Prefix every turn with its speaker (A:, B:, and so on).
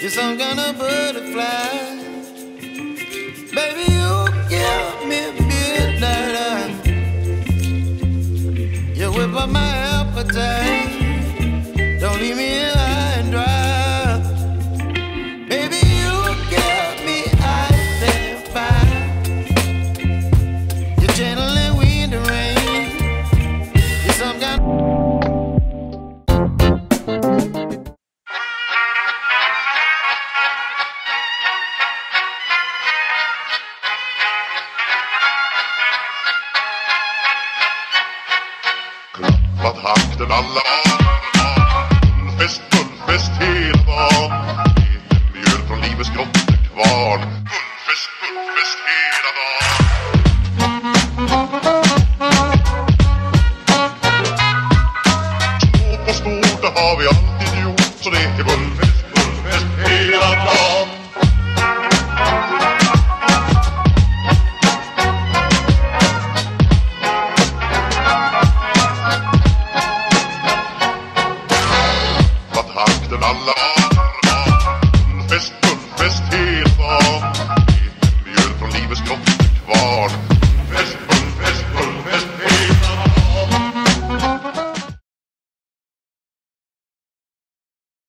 A: You're some kind of butterfly. Baby, you give me midnight. You whip up my appetite. Don't leave me here high and dry. Baby, you give me ice and fire. You're channeling wind and rain. You're some kind of...
B: Takten alla fullfest hela dagen. Mjöl från livets grottekvarn. Fullfest hela dagen. Små på stort, det har vi alltid gjort. Så det är fullfest.